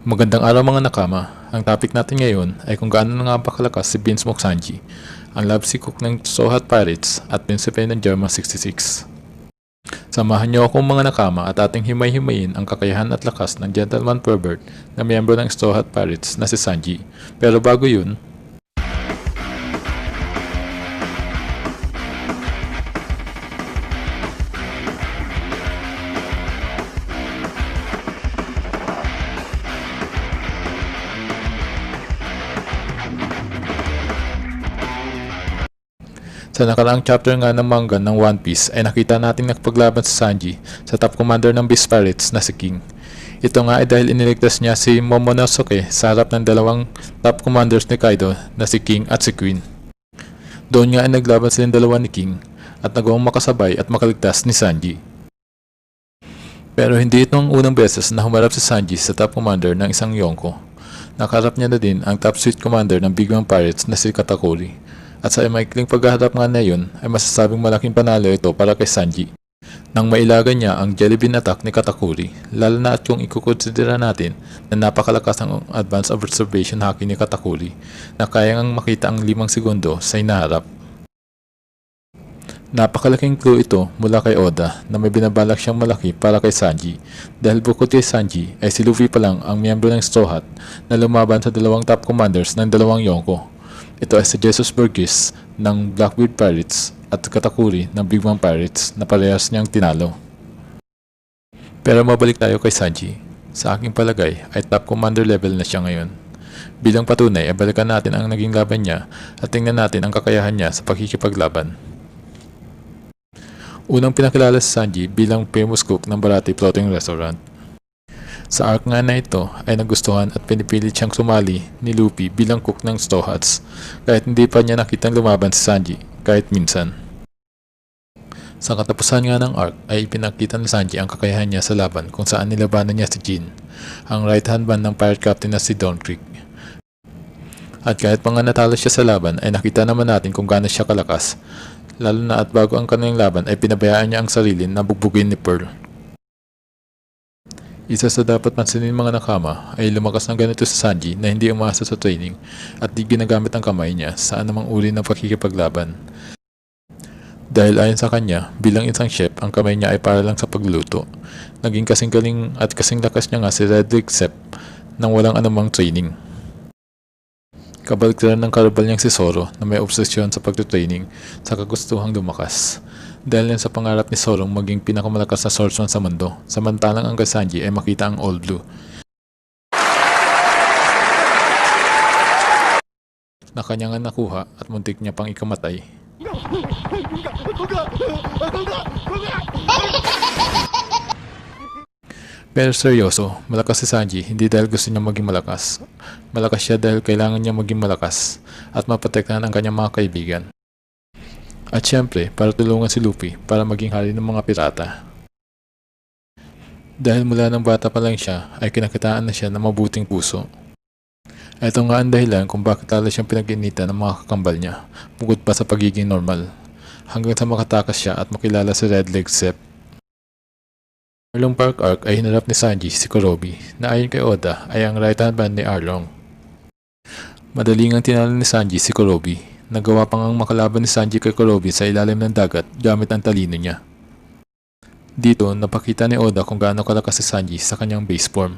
Magandang araw mga nakama. Ang topic natin ngayon ay kung gaano na nga ba kalakas si Vince Moksanji, ang love cook ng Sohat Pirates at prinsipe ng German 66. Samahan niyo akong mga nakama at ating himay-himayin ang kakayahan at lakas ng gentleman pervert na miyembro ng Sohat Pirates na si Sanji. Pero bago yun, sa nakaraang chapter nga ng manga ng One Piece ay nakita nating nakipaglaban si Sanji sa top commander ng Beast Pirates na si King. Ito nga ay dahil iniligtas niya si Momonosuke sa harap ng dalawang top commanders ni Kaido na si King at si Queen. Doon nga ay naglaban silang dalawa ni King at nagawang makasabay at makaligtas ni Sanji. Pero hindi ito ang unang beses na humarap si Sanji sa top commander ng isang Yonko. Nakaharap niya na din ang top suite commander ng Big Bang Pirates na si Katakuri. At sa maikling paghaharap nga na yun ay masasabing malaking panalo ito para kay Sanji. Nang mailagan niya ang Jelly Bean attack ni Katakuri, lalo na at kung ikukonsidera natin na napakalakas ng advanced observation haki ni Katakuri na kayang makita ang 5 segundo sa hinaharap. Napakalaking clue ito mula kay Oda na may binabalak siyang malaki para kay Sanji dahil bukod kay Sanji ay si Luffy pa lang ang miyembro ng Straw Hat na lumaban sa dalawang top commanders ng dalawang Yonko. Ito ay si Jesus Burgess ng Blackbeard Pirates at Katakuri ng Big Bang Pirates na parehas niyang tinalo. Pero mabalik tayo kay Sanji. Sa aking palagay ay top commander level na siya ngayon. Bilang patunay ay balikan natin ang naging laban niya at tingnan natin ang kakayahan niya sa pagkikipaglaban. Unang pinakilala si Sanji bilang famous cook ng Baratie Floating Restaurant. Sa arc nga na ito ay nagustuhan at pinipilit siyang sumali ni Luffy bilang cook ng Straw Hats kahit hindi pa niya nakitang lumaban si Sanji kahit minsan. Sa katapusan nga ng arc ay ipinakita ni Sanji ang kakayahan niya sa laban kung saan nilabanan niya si Jin, ang right hand man ng pirate captain na si Don Krieg. At kahit pa nga natalo siya sa laban ay nakita naman natin kung gaano siya kalakas, lalo na at bago ang kanilang laban ay pinabayaan niya ang sarili na bugbugin ni Pearl. Isa sa dapat pansinin mga nakama ay lumakas ng ganito sa Sanji na hindi umasa sa training at di ginagamit ang kamay niya sa anumang uri ng pakikipaglaban. Dahil ayon sa kanya, bilang isang chef, ang kamay niya ay para lang sa pagluluto. Naging kasing galing at kasing lakas niya nga si Red Leg Sep nang walang anumang training. Kabaliktaran ng karabal niyang si Zoro na may obsesyon sa pagtutraining sa kagustuhang lumakas. Dahil yan sa pangarap ni Zoro maging pinakamalakas na swordsman sa mundo, samantalang ang kay Sanji ay makita ang All Blue. Na kanya nga nakuha at muntik niya pang ikamatay. Pero seryoso, malakas si Sanji hindi dahil gusto niya maging malakas. Malakas siya dahil kailangan niya maging malakas at maprotektahan ang kanyang mga kaibigan. At syempre, para tulungan si Luffy para maging hari ng mga pirata. Dahil mula ng bata pa lang siya ay kinakitaan na siya ng mabuting puso. Ito nga ang dahilan kung bakit lalo siyang pinag-initan ng mga kakambal niya, bukod pa sa pagiging normal, hanggang sa makatakas siya at makilala si Red Leg Sep. Arlong Park Arc ay hinarap ni Sanji si Kurobi na ayon kay Oda ay ang right hand man ni Arlong. Madaling ang tinalo ni Sanji si Kurobi. Nagawa pang ang makalaban ni Sanji kay Kurobi sa ilalim ng dagat gamit ang talino niya. Dito, napakita ni Oda kung gaano kalakas si Sanji sa kanyang base form.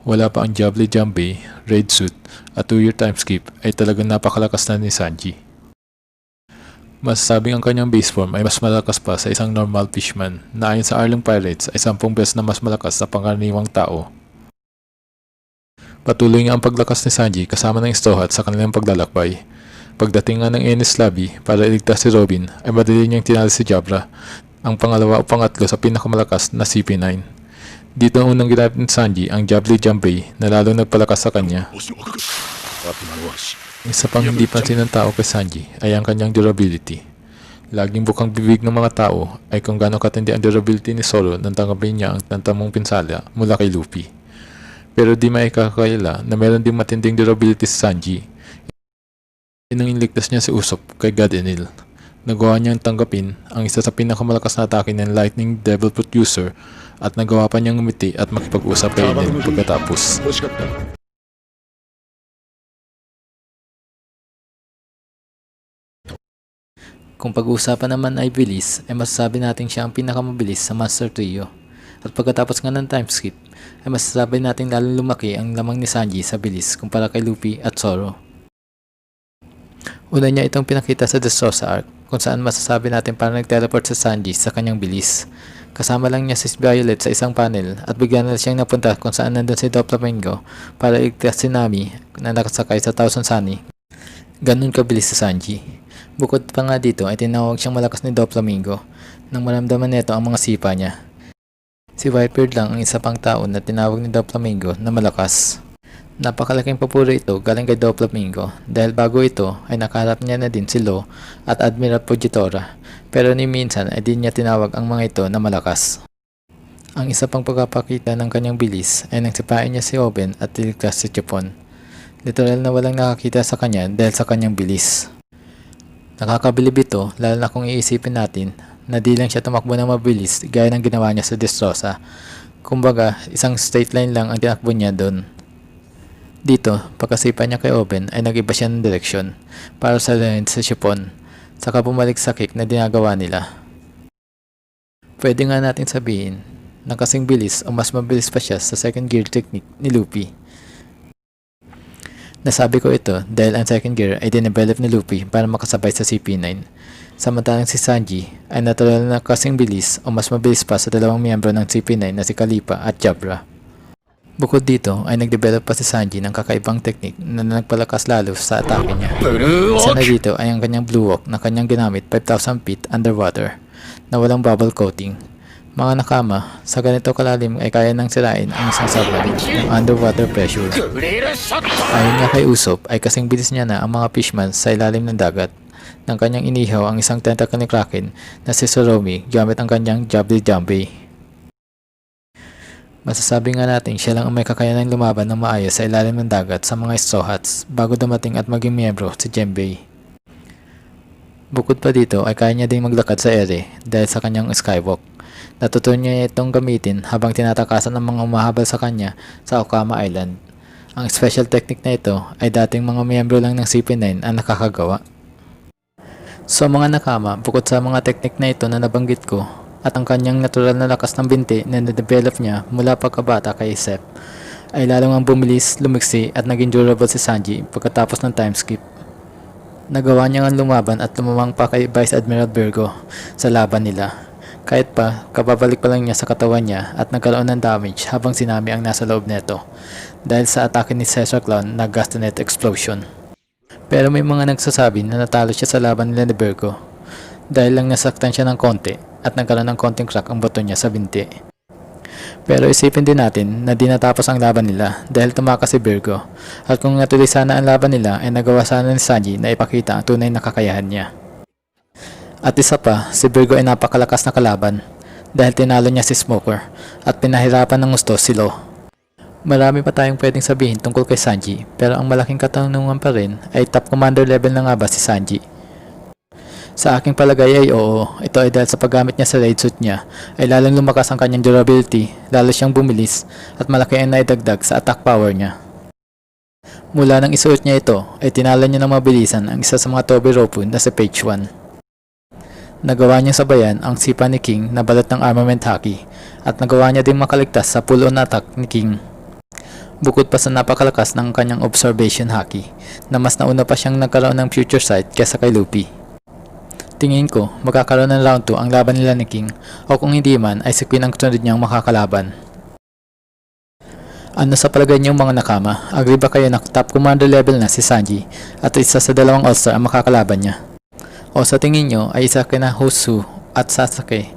Wala pa ang Jably Jambay, Raid Suit at 2-year time skip ay talagang napakalakas na ni Sanji. Masasabing ang kanyang base form ay mas malakas pa sa isang normal fishman na ayon sa Arlong Pirates ay 10 beses na mas malakas sa pangkaraniwang tao. Patuloy nga ang paglakas ni Sanji kasama ng Straw Hat sa kanilang paglalakbay. Pagdating nga ng Enies Lobby para iligtas si Robin ay madali niyang tinalo si Jabra, ang pangalawa o pangatlo sa pinakamalakas na CP9. Dito ang unang ginamit ni Sanji ang Jably Jambay na lalong nagpalakas sa kanya. Isa pang hindi pansin ng tao kay Sanji ay ang kanyang durability. Laging bukang bibig ng mga tao ay kung gaano katindi ang durability ni Zoro nang tanggapin niya ang tantamong pinsala mula kay Luffy. Pero di maikakakaila na meron din matinding durability si Sanji. Yun ang iniligtas niya si Usopp kay God Enel. Nagawa niyang tanggapin ang isa sa pinakamalakas na atake ng Lightning Devil Producer at nagawa pa niyang ngumiti at makipag-usap kay Enel pagkatapos. Kung pag-uusapan naman ay bilis, ay masasabi natin siya ang pinakamabilis sa Monster Trio. At pagkatapos nga ng time skip, ay masasabi natin lalong lumaki ang lamang ni Sanji sa bilis kumpara kay Luffy at Zoro. Una niya itong pinakita sa Dressrosa arc, kung saan masasabi natin parang nag-teleport sa Sanji sa kanyang bilis. Kasama lang niya si Violet sa isang panel at bigla na siyang napunta kung saan nandun si Doflamingo para iligtas si Nami na nakasakay sa Thousand Sunny. Ganun kabilis si Sanji. Bukod pa nga dito ay tinawag siyang malakas ni Doflamingo nang maramdaman nito ang mga sipa niya. Si Whitebeard lang ang isa pang tao na tinawag ni Doflamingo na malakas. Napakalaking papuri ito galing kay Doflamingo dahil bago ito ay nakaharap niya na din si Law at Admiral Fujitora, pero ni minsan ay di niya tinawag ang mga ito na malakas. Ang isa pang pagpapakita ng kanyang bilis ay nang sipain niya si Oben at tiligtas si Chipon. Literal na walang nakakita sa kanya dahil sa kanyang bilis. Nakakabilib ito lalo na kung iisipin natin na di lang siya tumakbo ng mabilis gaya ng ginawa niya sa Dressrosa. Kumbaga, isang straight line lang ang tinakbo niya doon. Dito, pagkasipa niya kay Oben ay nag-iba siya ng direksyon para sa line sa Chippon, saka bumalik sa kick na dinagawa nila. Pwede nga natin sabihin na kasing bilis o mas mabilis pa siya sa second gear technique ni Luffy. Nasabi ko ito dahil ang second gear ay dinevelop ni Luffy para makasabay sa CP9. Samantalang si Sanji ay natural na kasing bilis o mas mabilis pa sa dalawang miyembro ng CP9 na si Kalipa at Jabra. Bukod dito ay nagdevelop pa si Sanji ng kakaibang teknik na nagpalakas lalo sa atake niya. Isa na dito ay ang kanyang Blue Walk na kanyang ginamit 5,000 feet underwater na walang bubble coating. Mga nakama, sa ganito kalalim ay kaya nang sirain ang isang submarine ng underwater pressure. Ayon nga kay Usopp ay kasing bilis niya na ang mga fishman sa ilalim ng dagat nang kanyang inihaw ang isang tentacle ni Kraken na si Soromi gamit ang kanyang Jubbly Jumbly. Masasabi nga natin siya lang ang may kakayanang lumaban ng maayos sa ilalim ng dagat sa mga Straw Hats bago dumating at maging miyembro si Jinbei. Bukod pa dito ay kaya niya ding maglakad sa ere dahil sa kanyang skywalk. Natutunan niya itong gamitin habang tinatakasan ng mga umahabol sa kanya sa Okama Island. Ang special technique na ito ay dating mga miyembro lang ng CP9 ang nakakagawa. So mga nakama, bukod sa mga technique na ito na nabanggit ko at ang kanyang natural na lakas ng binti na na-develop niya mula pagkabata kay Sep, ay lalong ang bumilis, lumiksi at naging durable si Sanji pagkatapos ng time skip. Nagawa niya ang lumaban at lumamang pa kay Vice Admiral Virgo sa laban nila. Kahit pa, kababalik pa lang niya sa katawan niya at nagkaroon ng damage habang si Nami ang nasa loob neto dahil sa atake ni Caesar Clown na Gastanet Explosion. Pero may mga nagsasabi na natalo siya sa laban nila ni Virgo dahil lang nasaktan siya ng konti at nagkaroon ng konting crack ang buto niya sa binti. Pero isipin din natin na di natapos ang laban nila dahil tumakas si Virgo at kung natuloy sana ang laban nila ay nagawa sana ni Sanji na ipakita ang tunay na kakayahan niya. At isa pa, si Virgo ay napakalakas na kalaban dahil tinalo niya si Smoker at pinahirapan ng gusto si Law. Marami pa tayong pwedeng sabihin tungkol kay Sanji pero ang malaking katanungan pa rin ay top commander level na nga ba si Sanji? Sa aking palagay ay oo, ito ay dahil sa paggamit niya sa raid suit niya ay lalong lumakas ang kanyang durability, lalo siyang bumilis at malaki ang naidagdag sa attack power niya. Mula nang isuot niya ito ay tinalo niya ng mabilisan ang isa sa mga Tobiropo na si Page 1. Nagawa niya sabayan ang sipa ni King na balot ng armament haki at nagawa niya ding makaligtas sa pull-on attack ni King. Bukod pa sa napakalakas ng kanyang observation haki na mas nauna pa siyang nagkaroon ng future sight kesa kay Luffy. Tingin ko magkakaroon ng round 2 ang laban nila ni King o kung hindi man ay si Queen ang sunod niyang makakalaban. Ano sa palagay niyo mga nakama? Agree ba kayo na top commander level na si Sanji at isa sa dalawang all-star ang makakalaban niya? O sa tingin nyo ay isa kina Hosu at Sasuke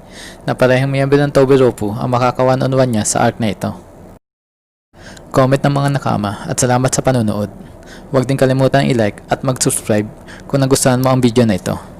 na parehong miyembro ng Tobiropo ang makaka 1-on-1 niya sa arc na ito. Comment ng mga nakama at salamat sa panonood. Huwag din kalimutan i-like at mag-subscribe kung nagustuhan mo ang video na ito.